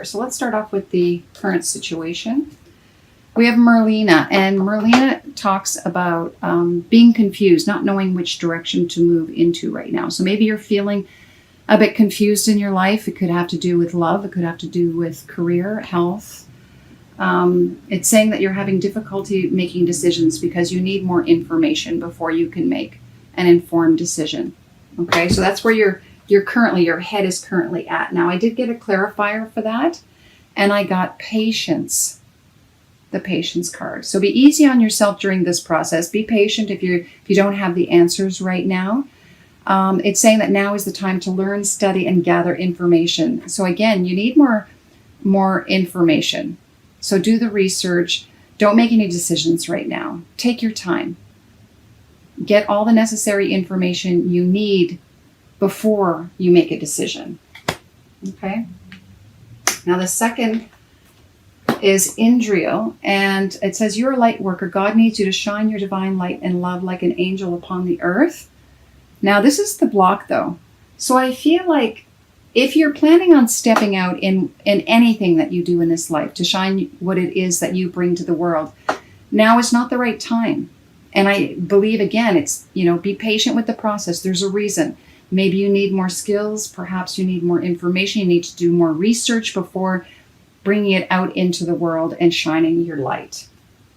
So let's start off with the current situation. We have Merlina, and Merlina talks about being confused, not knowing which direction to move into right now. So maybe you're feeling a bit confused in your life. It could have to do with love. It could have to do with career, health. It's saying that you're having difficulty making decisions because you need more information before you can make an informed decision. Okay, so that's where your head is currently at. Now, I did get a clarifier for that, and I got patience. The patience card. So be easy on yourself during this process. Be patient if you don't have the answers right now. It's saying that now is the time to learn, study, and gather information. So again, you need more information. So do the research. Don't make any decisions right now. Take your time. Get all the necessary information you need before you make a decision. Okay? Now the second is Indriel, and it says, you're a light worker. God needs you to shine your divine light and love like an angel upon the earth. Now, this is the block, though. So I feel like if you're planning on stepping out in anything that you do in this life to shine what it is that you bring to the world, now is not the right time. And I believe, again, it's, be patient with the process. There's a reason. Maybe you need more skills. Perhaps you need more information. You need to do more research before bringing it out into the world and shining your light.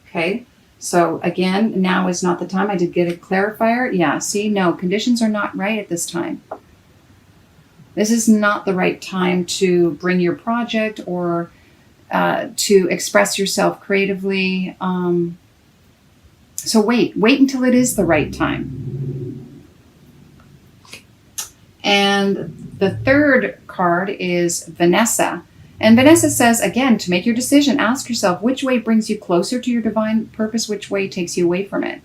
Okay? So again, now is not the time. I did get a clarifier. Yeah, see, no, conditions are not right at this time. This is not the right time to bring your project or to express yourself creatively. So wait until it is the right time. And the third card is Vanessa. And Vanessa says, again, to make your decision, ask yourself which way brings you closer to your divine purpose, which way takes you away from it.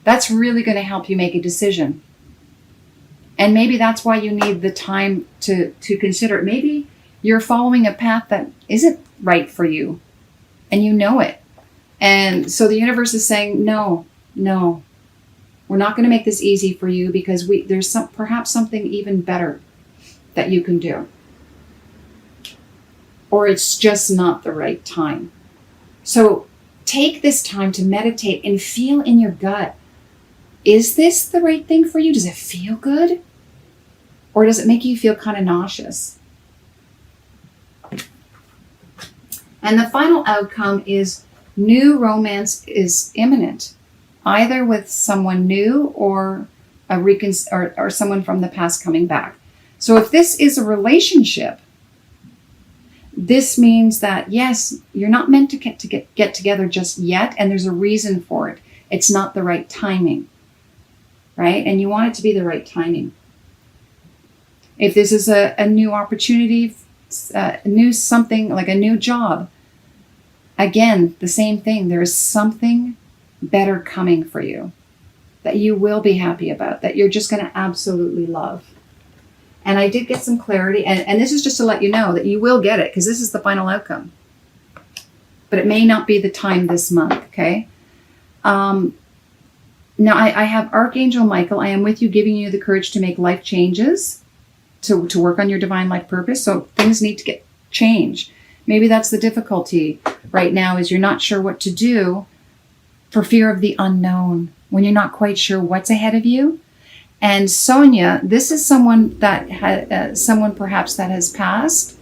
That's really going to help you make a decision. And maybe that's why you need the time to consider it. Maybe you're following a path that isn't right for you, and you know it. And so the universe is saying, no, we're not going to make this easy for you because there's perhaps something even better that you can do. Or it's just not the right time. So take this time to meditate and feel in your gut. Is this the right thing for you? Does it feel good? Or does it make you feel kind of nauseous? And the final outcome is new romance is imminent, either with someone new or or someone from the past coming back. So if this is a relationship, this means that, yes, you're not meant to get together just yet, and there's a reason for it. It's not the right timing, right? And you want it to be the right timing. If this is a new opportunity, new something like a new job, again, the same thing. There is something better coming for you that you will be happy about, that you're just going to absolutely love. And I did get some clarity, and this is just to let you know that you will get it, because this is the final outcome. But it may not be the time this month, okay? Now, I have Archangel Michael. I am with you, giving you the courage to make life changes, to work on your divine life purpose. So things need to get changed. Maybe that's the difficulty right now, is you're not sure what to do for fear of the unknown, when you're not quite sure what's ahead of you. And Sonia, this is someone that someone perhaps that has passed,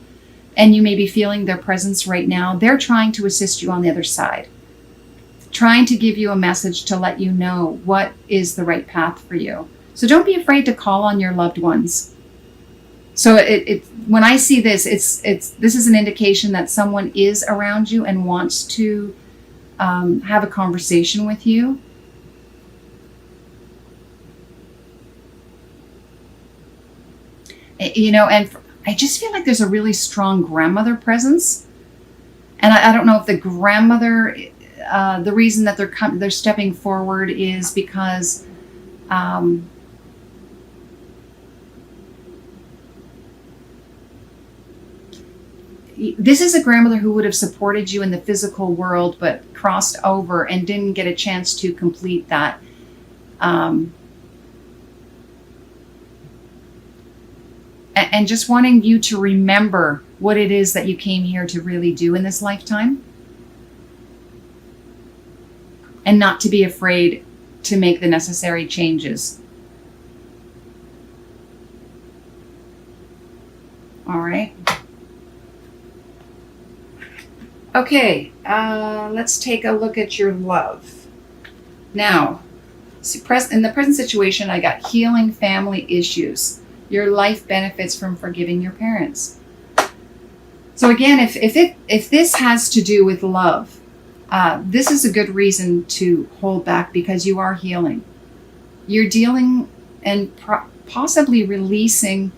and you may be feeling their presence right now. They're trying to assist you on the other side, trying to give you a message to let you know what is the right path for you. So don't be afraid to call on your loved ones. So when I see this, this is an indication that someone is around you and wants to have a conversation with you. And I just feel like there's a really strong grandmother presence. And I don't know if the grandmother, the reason that they're stepping forward is because this is a grandmother who would have supported you in the physical world, but crossed over and didn't get a chance to complete that. And just wanting you to remember what it is that you came here to really do in this lifetime. And not to be afraid to make the necessary changes. All right. Okay, let's take a look at your love. Now, in the present situation, I got healing family issues. Your life benefits from forgiving your parents. So again, if this has to do with love, this is a good reason to hold back, because you are healing. You're dealing and possibly releasing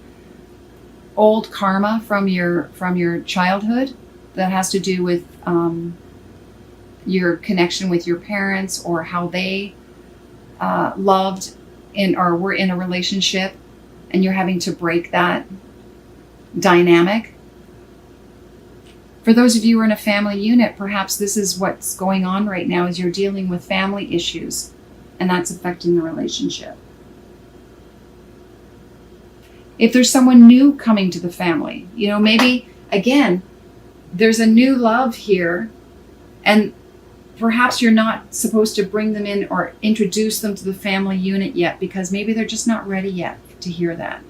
old karma from your childhood that has to do with your connection with your parents, or how they loved or were in a relationship, and you're having to break that dynamic. For those of you who are in a family unit, perhaps this is what's going on right now, is you're dealing with family issues, and that's affecting the relationship. If there's someone new coming to the family, maybe, again, there's a new love here, and perhaps you're not supposed to bring them in or introduce them to the family unit yet, because maybe they're just not ready yet to hear that.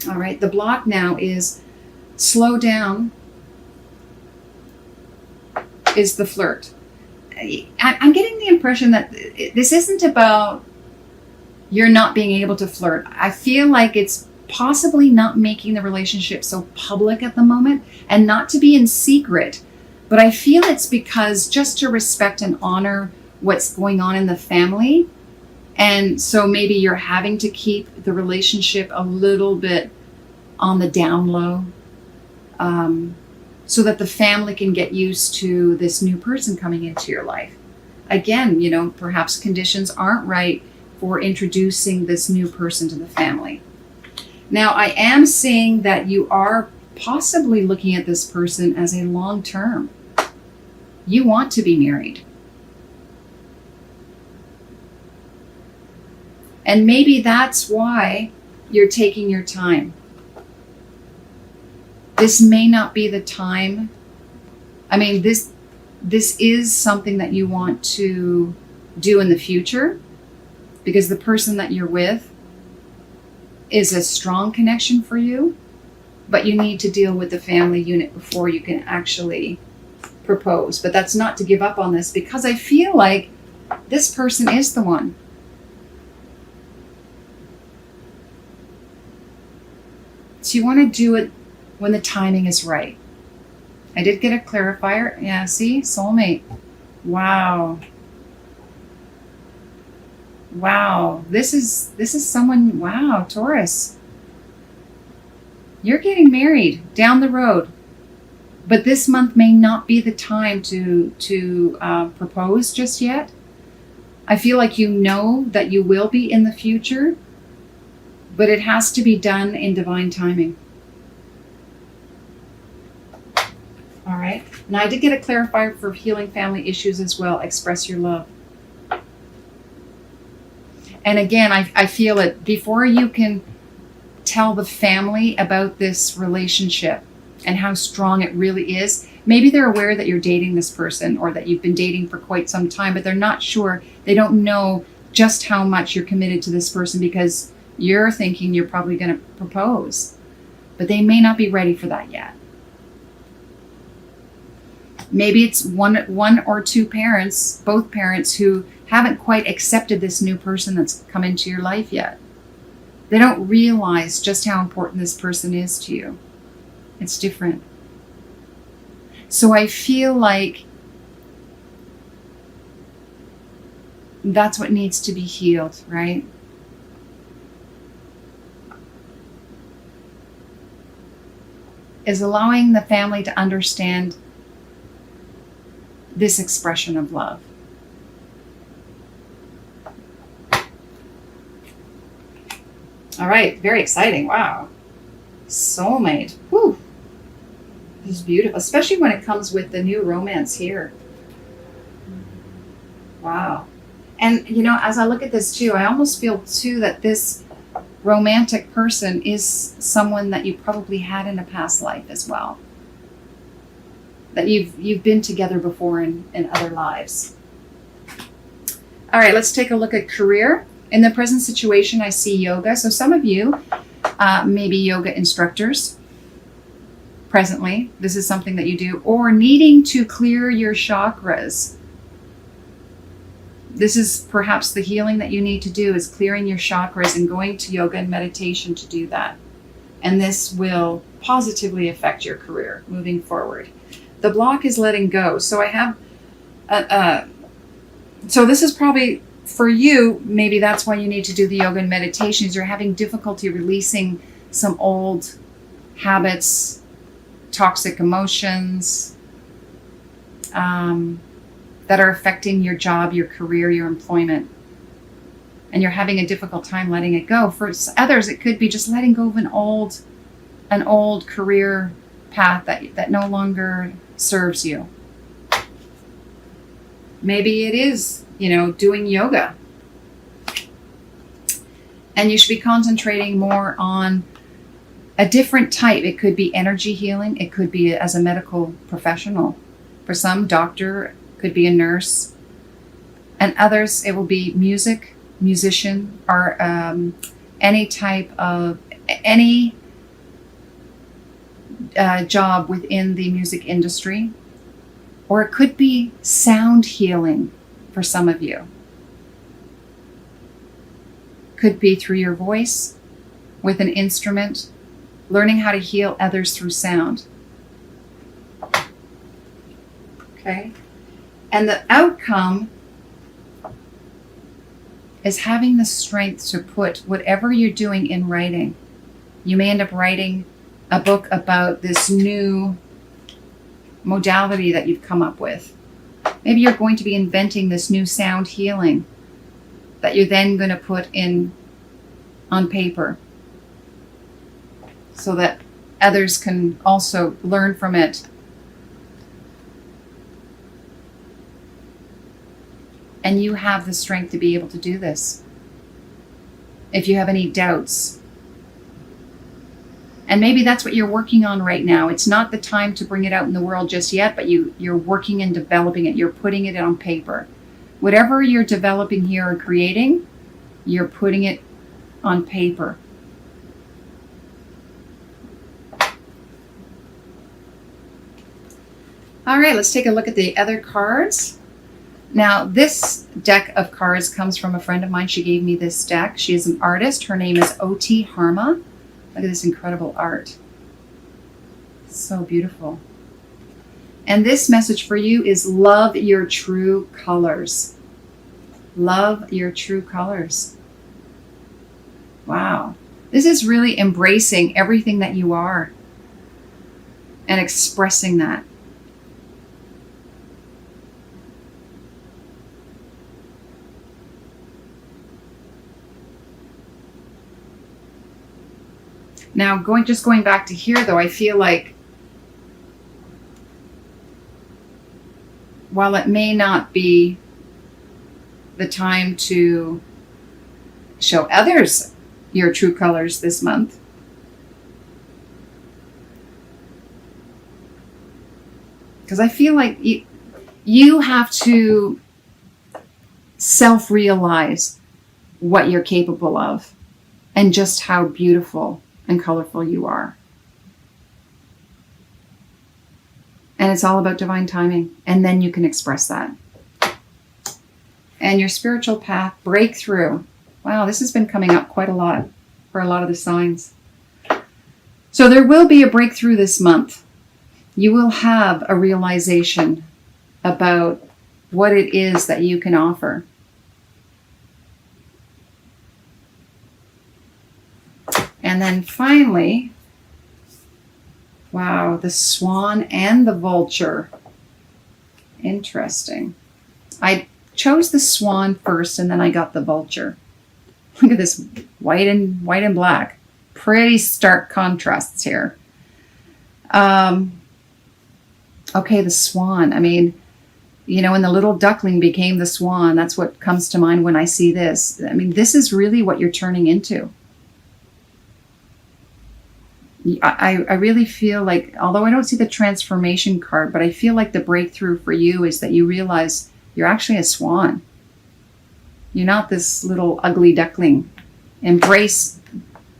All right, the block now is slow down, is the flirt. I'm getting the impression that this isn't about you're not being able to flirt. I feel like it's possibly not making the relationship so public at the moment, and not to be in secret, but I feel it's because just to respect and honor what's going on in the family. And so maybe you're having to keep the relationship a little bit on the down low, so that the family can get used to this new person coming into your life. Again, perhaps conditions aren't right for introducing this new person to the family. Now, I am seeing that you are possibly looking at this person as a long term. You want to be married. And maybe that's why you're taking your time. This may not be the time. I mean, this is something that you want to do in the future, because the person that you're with is a strong connection for you, but you need to deal with the family unit before you can actually propose. But that's not to give up on this, because I feel like this person is the one. So you want to do it when the timing is right. I did get a clarifier. Yeah, see? Soulmate. Wow. Wow. This is someone, wow, Taurus. You're getting married down the road. But this month may not be the time to propose just yet. I feel like you know that you will be in the future, but it has to be done in divine timing. All right. Now, I did get a clarifier for healing family issues as well. Express your love. And again, I feel it before you can tell the family about this relationship and how strong it really is. Maybe they're aware that you're dating this person, or that you've been dating for quite some time, but they're not sure. They don't know just how much you're committed to this person, because you're thinking you're probably going to propose, but they may not be ready for that yet. Maybe it's one or two parents, both parents, who haven't quite accepted this new person that's come into your life yet. They don't realize just how important this person is to you. It's different. So I feel like that's what needs to be healed, right? Is allowing the family to understand this expression of love. All right, very exciting. Wow. Soulmate. Whew. This is beautiful, especially when it comes with the new romance here. Wow. And, as I look at this too, I almost feel too that this romantic person is someone that you probably had in a past life as well. That you've been together before in other lives. All right, let's take a look at career. In the present situation, I see yoga. So some of you may be yoga instructors presently. This is something that you do, or needing to clear your chakras. This is perhaps the healing that you need to do, is clearing your chakras and going to yoga and meditation to do that. And this will positively affect your career moving forward. The block is letting go. So I have, so this is probably for you, maybe that's why you need to do the yoga and meditation, is you're having difficulty releasing some old habits, toxic emotions, that are affecting your job, your career, your employment. And you're having a difficult time letting it go. For others, it could be just letting go of an old career path that no longer serves you. Maybe it is, doing yoga. And you should be concentrating more on a different type. It could be energy healing. It could be as a medical professional. For some, doctor, could be a nurse. And others, it will be music, musician, or any type of, any job within the music industry. Or it could be sound healing for some of you. Could be through your voice, with an instrument, learning how to heal others through sound. Okay? And the outcome is having the strength to put whatever you're doing in writing. You may end up writing a book about this new modality that you've come up with. Maybe you're going to be inventing this new sound healing that you're then going to put on paper so that others can also learn from it. And you have the strength to be able to do this. If you have any doubts. And maybe that's what you're working on right now. It's not the time to bring it out in the world just yet, but you're working and developing it. You're putting it on paper. Whatever you're developing here or creating, you're putting it on paper. All right, let's take a look at the other cards. Now, this deck of cards comes from a friend of mine. She gave me this deck. She is an artist. Her name is O.T. Harma. Look at this incredible art. So beautiful. And this message for you is love your true colors. Love your true colors. Wow. This is really embracing everything that you are and expressing that. Now, going back to here, though, I feel like while it may not be the time to show others your true colors this month, because I feel like you have to self-realize what you're capable of and just how beautiful and colorful you are. And it's all about divine timing. And then you can express that. And your spiritual path, breakthrough. Wow, this has been coming up quite a lot for a lot of the signs. So there will be a breakthrough this month. You will have a realization about what it is that you can offer. And then finally, wow, the swan and the vulture. Interesting. I chose the swan first and then I got the vulture. Look at this white and black. Pretty stark contrasts here. Okay, the swan. I mean, when the little duckling became the swan, that's what comes to mind when I see this. I mean, this is really what you're turning into. I really feel like, although I don't see the transformation card, but I feel like the breakthrough for you is that you realize you're actually a swan. You're not this little ugly duckling. Embrace,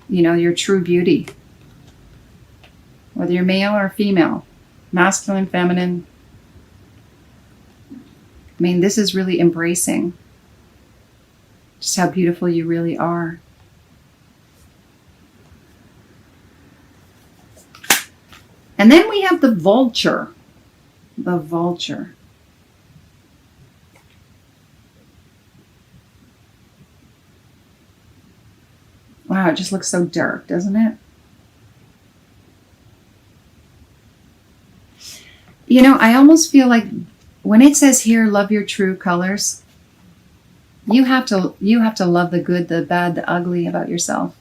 your true beauty. Whether you're male or female, masculine, feminine. I mean, this is really embracing just how beautiful you really are. And then we have the vulture. The vulture. Wow, it just looks so dark, doesn't it? I almost feel like when it says here, love your true colors, you have to love the good, the bad, the ugly about yourself.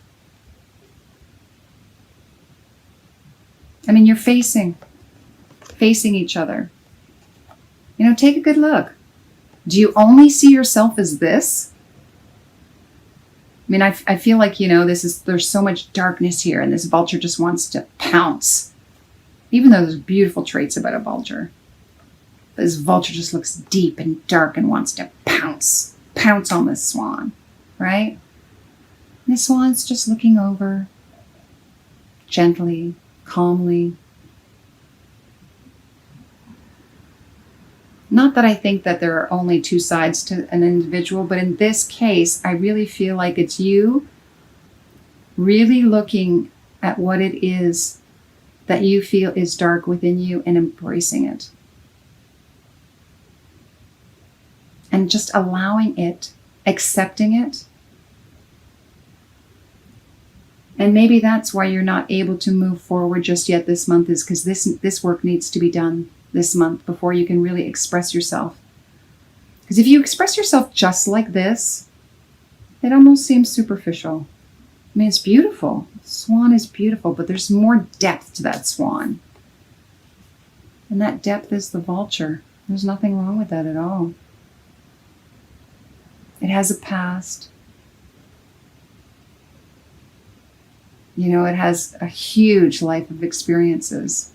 I mean, you're facing each other. Take a good look. Do you only see yourself as this? I mean, I feel like, there's so much darkness here, and this vulture just wants to pounce. Even though there's beautiful traits about a vulture. This vulture just looks deep and dark and wants to pounce. Pounce on this swan, right? And the swan's just looking over, gently, calmly. Not that I think that there are only two sides to an individual, but in this case, I really feel like it's you really looking at what it is that you feel is dark within you and embracing it. And just allowing it, accepting it. And maybe that's why you're not able to move forward just yet this month, is because this work needs to be done this month before you can really express yourself. Because if you express yourself just like this, it almost seems superficial. I mean, it's beautiful. Swan is beautiful, but there's more depth to that swan. And that depth is the vulture. There's nothing wrong with that at all. It has a past. It has a huge life of experiences.